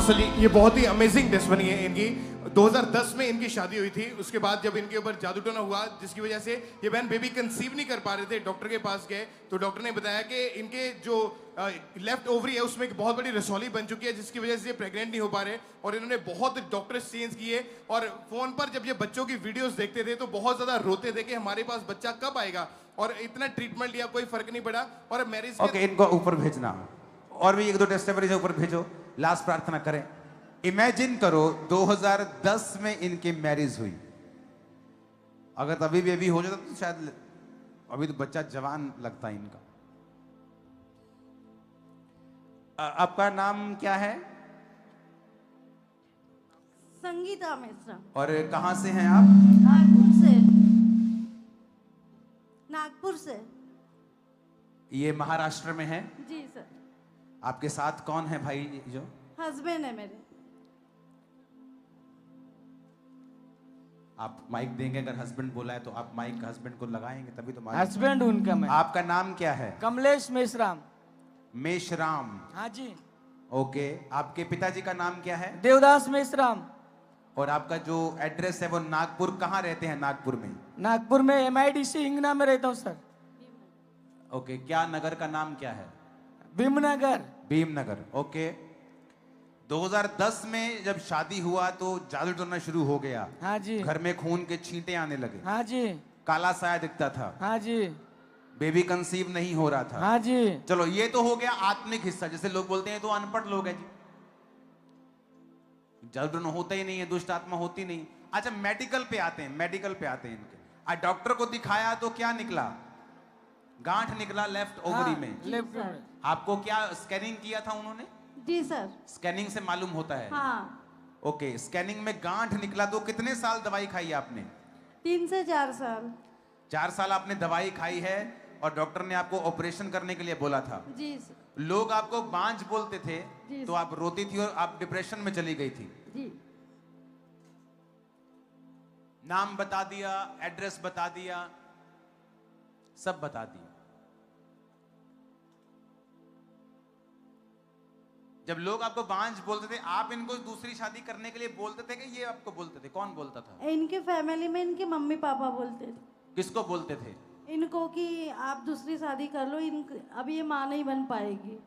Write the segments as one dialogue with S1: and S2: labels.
S1: माशाल्लाह ये बहुत ही अमेजिंग डिश बनी है इनकी। 2010 में इनकी शादी हुई थी। उसके बाद जब इनके ऊपर जादू टोना हुआ जिसकी वजह से ये बहन बेबी कंसीव नहीं कर पा रहे थे, डॉक्टर के पास गए तो डॉक्टर ने बताया कि इनके जो लेफ्ट ओवरी है उसमें एक बहुत बड़ी रसौली बन चुकी है जिसकी वजह से ये प्रेग्नेंट नहीं हो पा रहे। और इन्होंने बहुत डॉक्टर चेंज किए और फोन पर जब ये बच्चों की वीडियोस देखते थे तो बहुत ज्यादा रोते थे कि हमारे पास बच्चा कब आएगा, और इतना ट्रीटमेंट लिया कोई फर्क नहीं पड़ा। और मैरिज
S2: ओके, इनको ऊपर भेजना और भी एक दो टेस्टिमनीज ऊपर भेजो, लास्ट प्रार्थना करें। इमेजिन करो 2010 में इनकी मैरिज हुई, अगर तभी बेबी हो जाता तो शायद अभी तो बच्चा जवान लगता है इनका। आपका नाम क्या है?
S3: संगीता मिश्रा।
S2: और कहां से हैं आप?
S3: नागपुर से। नागपुर से।
S2: ये महाराष्ट्र में है?
S3: जी सर।
S2: आपके साथ कौन है भाई? जो
S3: हस्बैंड है मेरे।
S2: आप माइक देंगे, अगर हस्बैंड बोला है तो आप माइक हस्बैंड को लगाएंगे तभी तो माइक।
S4: हस्बैंड उनका मैं।
S2: आपका नाम क्या है?
S4: कमलेश मेश्राम।
S2: मेश्राम।
S4: हाँ जी।
S2: ओके, आपके पिताजी का नाम क्या है?
S4: देवदास मेश्राम।
S2: और आपका जो एड्रेस है वो नागपुर, कहाँ रहते हैं नागपुर में?
S4: नागपुर में MIDC हिंगना में रहता हूँ सर।
S2: ओके, क्या नगर का नाम क्या है?
S4: भीमनगर।
S2: भीमनगर। ओके, 2010 में जब शादी हुआ तो जादू टोना शुरू हो गया।
S4: हाँ जी।
S2: घर में खून के छींटे आने लगे।
S4: हाँ जी।
S2: काला साया दिखता था।
S4: हाँ जी।
S2: बेबी कंसीव नहीं हो रहा था।
S4: हाँ जी।
S2: चलो ये तो हो गया आत्मिक हिस्सा, जैसे लोग बोलते हैं तो अनपढ़ लोग हैं जी, जादू टोना होता ही नहीं है, दुष्ट आत्मा होती नहीं। अच्छा, मेडिकल पे आते हैं, मेडिकल पे आते हैं इनके। आज डॉक्टर को दिखाया तो क्या निकला? गांठ निकला लेफ्ट ओवरी में।
S4: लेफ्ट में।
S2: आपको क्या स्कैनिंग किया था उन्होंने?
S3: जी सर।
S2: स्कैनिंग से मालूम होता है?
S3: हाँ।
S2: ओके, स्कैनिंग में गांठ निकला तो कितने साल दवाई खाई आपने?
S3: 3 से 4 साल।
S2: 4 साल आपने दवाई खाई है और डॉक्टर ने आपको ऑपरेशन करने के लिए बोला था।
S3: जी सर।
S2: लोग आपको बांझ बोलते थे
S3: जी
S2: तो आप रोती थी और आप डिप्रेशन में चली गई थी।
S3: जी।
S2: नाम बता दिया, एड्रेस बता दिया, सब बता दिया। जब लोग आपको बांझ बोलते थे, आप इनको दूसरी शादी करने के लिए बोलते थे कि ये आपको बोलते थे? कौन बोलता था?
S3: इनके फैमिली में इनके मम्मी पापा बोलते थे।
S2: किसको बोलते थे?
S3: इनको कि आप दूसरी शादी कर लो, अब ये माँ नहीं बन पाएगी।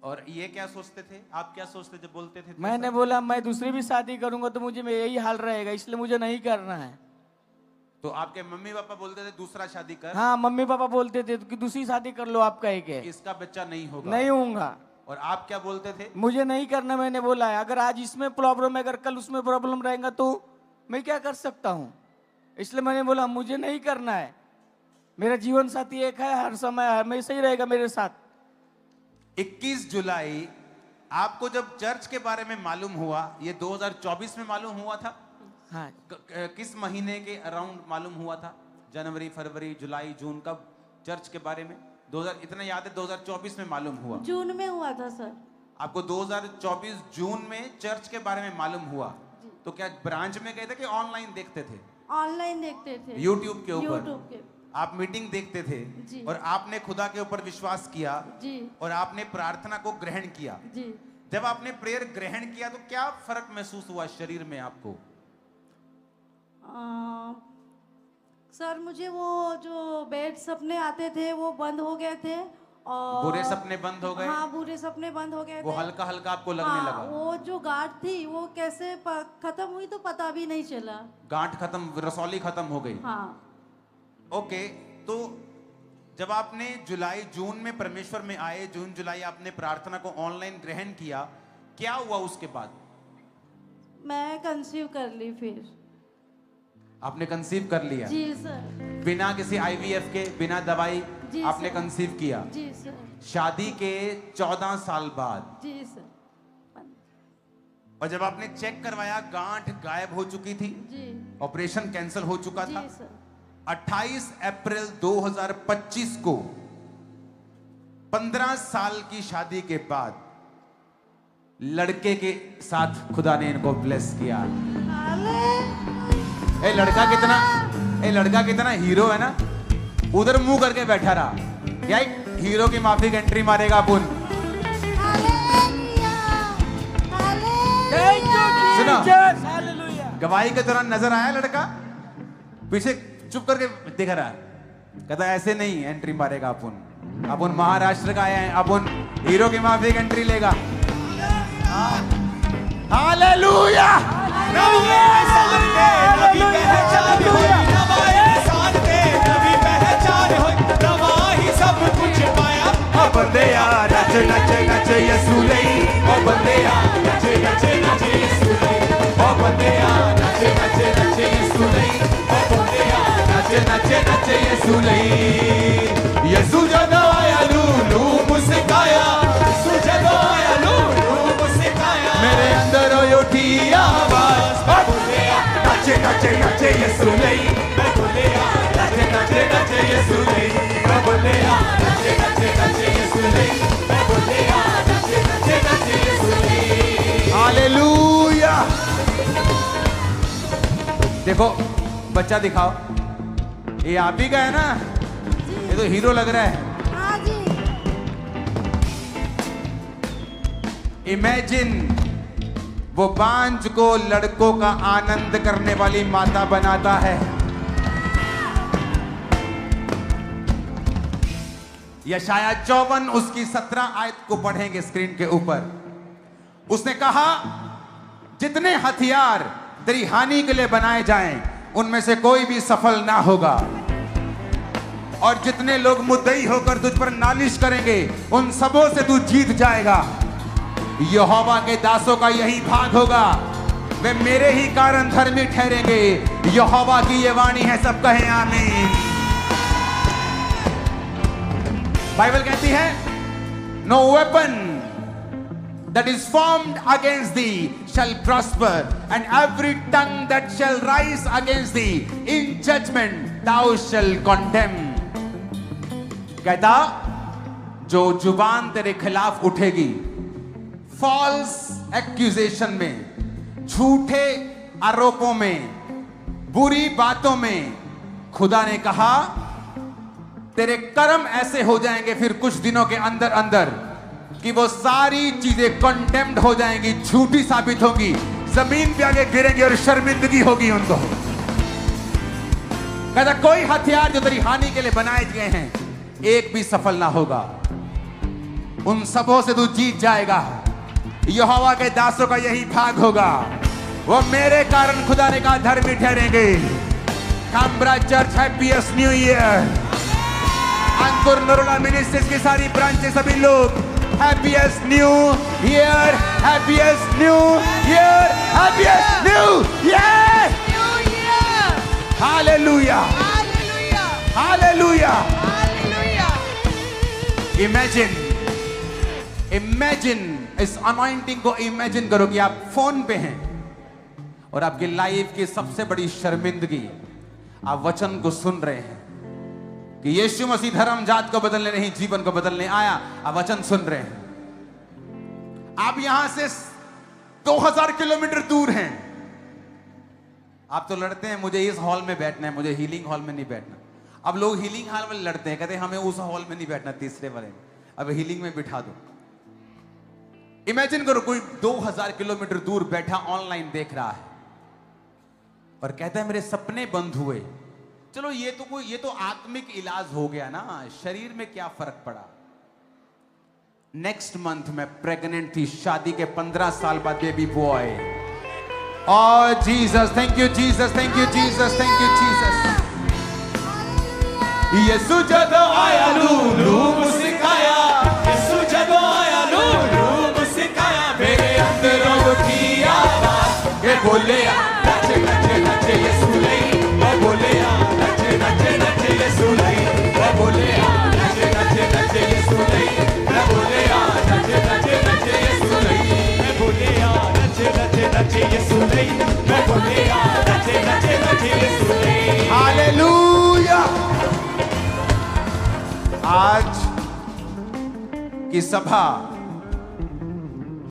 S2: और ये क्या सोचते थे? आप क्या सोचते जब बोलते थे?
S4: मैंने बोला मैं दूसरी भी शादी करूंगा तो मुझे यही हाल रहेगा, इसलिए मुझे नहीं करना है।
S2: तो आपके मम्मी पापा बोलते थे दूसरा शादी कर?
S4: हाँ, मम्मी पापा बोलते थे कि दूसरी शादी कर लो, आप कहे के
S2: इसका बच्चा नहीं होगा।
S4: नहीं होऊंगा।
S2: और आप क्या बोलते थे?
S4: मुझे नहीं करना। मैंने बोला है अगर आज इसमें प्रॉब्लम है, अगर कल उसमें प्रॉब्लम रहेगा तो मैं क्या कर सकता हूँ, इसलिए मैंने बोला मुझे नहीं करना है। मेरा जीवन साथी एक है, हर समय हमेशा ही रहेगा मेरे साथ।
S2: 21 जुलाई आपको जब चर्च के बारे में मालूम हुआ, ये 2024 में मालूम हुआ था?
S4: हाँ।
S2: किस महीने के अराउंड मालूम हुआ था? जनवरी, फरवरी, जुलाई, जून, कब चर्च के बारे में? 2000 इतना याद है 2024 में मालूम हुआ?
S3: जून में हुआ था सर।
S2: आपको 2024 जून में चर्च के बारे में मालूम हुआ? तो क्या ब्रांच में गए थे कि ऑनलाइन देखते थे?
S3: ऑनलाइन देखते थे,
S2: यूट्यूब के ऊपर।
S3: यूट्यूब के।
S2: आप मीटिंग देखते थे
S3: जी।
S2: और आपने खुदा के ऊपर विश्वास किया
S3: जी।
S2: और आपने प्रार्थना को ग्रहण किया।
S3: जी।
S2: जब आपने प्रेयर ग्रहण किया तो क्या फर्क महसूस हुआ शरीर में आपको?
S3: सर मुझे वो जो बैड सपने आते थे वो बंद हो गए थे। और
S2: बुरे सपने बंद हो गए?
S3: हाँ, बुरे सपने बंद हो गए
S2: वो
S3: थे।
S2: हल्का हल्का आपको लगने
S3: हाँ,
S2: लगा?
S3: वो जो गांठ थी वो कैसे खत्म हुई तो पता भी नहीं चला।
S2: गांठ खत्म, रसौली खत्म हो गई?
S3: हाँ।
S2: ओके, तो जब आपने जुलाई जून में परमेश्वर में आए, जून जुलाई आपने प्रार्थना को ऑनलाइन ग्रहण किया, क्या हुआ उसके बाद?
S3: मैं कंसीव कर ली फिर।
S2: आपने कंसीव कर लिया?
S3: जी सर।
S2: बिना किसी IVF के, बिना दवाई
S3: जी
S2: आपने
S3: सर।
S2: कंसीव किया?
S3: जी सर।
S2: शादी के 14 साल बाद?
S3: जी सर।
S2: और जब आपने चेक करवाया गांठ गायब हो चुकी थी?
S3: जी।
S2: ऑपरेशन कैंसिल हो चुका था?
S3: जी सर।
S2: 28 अप्रैल 2025 को 15 साल की शादी के बाद लड़के के साथ खुदा ने इनको ब्लेस किया। ए लड़का कितना हीरो है ना, उधर मुंह करके बैठा रहा। क्या हीरो की माफी एंट्री मारेगा अपन? गवाही के दौरान नजर आया लड़का, पीछे चुप करके देख रहा, कहता ऐसे नहीं एंट्री मारेगा अपन महाराष्ट्र का आया है, अपन हीरो की माफी एंट्री लेगा। हालेलुया। बंदेया नच नच नच यसू लई, ओ बंदेया नच नच नच यसू लई, ओ बंदेया नच नच नच यसू लई, ओ बंदेया नच नच नच यसू लई। यसू जदों आया लू मुस्काया, यसू जदों आया लू मुस्काया, मेरे अंदर उठी आवाज, ओ बंदेया नच नच नच यसू लई, मैं बंदेया नच नच नच यसू लई, मैं बंदेया नच नच नच यसू लई, मैं बंदेया नच नच नच यसू लई। हालेलुया। देखो बच्चा दिखाओ, ये आप ही का है ना? ये तो हीरो लग रहा है।
S3: हाँ जी।
S2: इमेजिन वो बांझ को लड़कों का आनंद करने वाली माता बनाता है। यशाया 54 उसकी 17 आयत को पढ़ेंगे स्क्रीन के ऊपर। उसने कहा जितने हथियार तेरी हानि के लिए बनाए जाएं उनमें से कोई भी सफल ना होगा, और जितने लोग मुद्दई होकर तुझ पर नालिश करेंगे उन सबों से तू जीत जाएगा। यहोवा के दासों का यही भाग होगा, वे मेरे ही कारण धर्मी ठहरेंगे। यहोवा की ये वाणी है, सब कहें आमीन। बाइबल कहती है no weapon that is formed against thee shall prosper, and every tongue that shall rise against thee in judgment thou shall condemn. कहता जो जुबान तेरे खिलाफ उठेगी फॉल्स एक्यूजेशन में, झूठे आरोपों में, बुरी बातों में, खुदा ने कहा तेरे कर्म ऐसे हो जाएंगे फिर कुछ दिनों के अंदर अंदर कि वो सारी चीजें कंडेम्ड हो जाएंगी, झूठी साबित होगी, जमीन पे आगे गिरेंगी और शर्मिंदगी होगी उनको। कहता कोई हथियार जो तेरी हानि के लिए बनाए गए हैं एक भी सफल ना होगा, उन सबों से तू जीत जाएगा। यहोवा के दासों का यही भाग होगा, वो मेरे कारण खुदा ने कहा धर्मी ठहरेंगे। काम्ब्रा चर्च हैप्पीएस्ट न्यू ईयर। अंकुर नरोला मिनिस्ट्रीज की सारी ब्रांचेस, सभी लोग happiest new year, happiest new year, happiest new year. Hallelujah, hallelujah, hallelujah. Imagine इस अनॉइंटिंग को इमेजिन करो कि आप फोन पे हैं और आपकी लाइफ की सबसे बड़ी शर्मिंदगी, आप वचन को सुन रहे हैं कि यीशु मसीह धर्म जात को बदलने नहीं जीवन को बदलने आया। आप वचन सुन रहे हैं, आप यहां से 2000 किलोमीटर दूर हैं। आप तो लड़ते हैं मुझे इस हॉल में बैठना है, मुझे हीलिंग हॉल में नहीं बैठना। अब लोग हीलिंग हॉल में लड़ते हैं, कहते हैं हमें उस हॉल में नहीं बैठना, तीसरे वाले में, अब हीलिंग में बिठा दो। इमेजिन करो कोई 2000 किलोमीटर दूर बैठा ऑनलाइन देख रहा है और कहता है मेरे सपने बंद हुए। चलो ये तो आत्मिक इलाज हो गया ना, शरीर में क्या फर्क पड़ा। नेक्स्ट मंथ मैं प्रेग्नेंट थी, शादी के 15 साल बाद baby boy. Oh Jesus, thank you Jesus, thank you Jesus, thank you Jesus. यीशु जदों आया लू मुस्काया, यीशु जदों आया लू मुस्काया, मेरे अंदर उठी आवाज के बोले नच नच नच यीशु लई, वो बोले नच नच नच यीशु लई, वो बोले नच नच नच यीशु लई, मैं बोले नच नच नच यीशु लई, मैं बोले नच नच नच यीशु लई, मैं बोले नच नच नच यीशु लई। हालेलुया। आज की सभा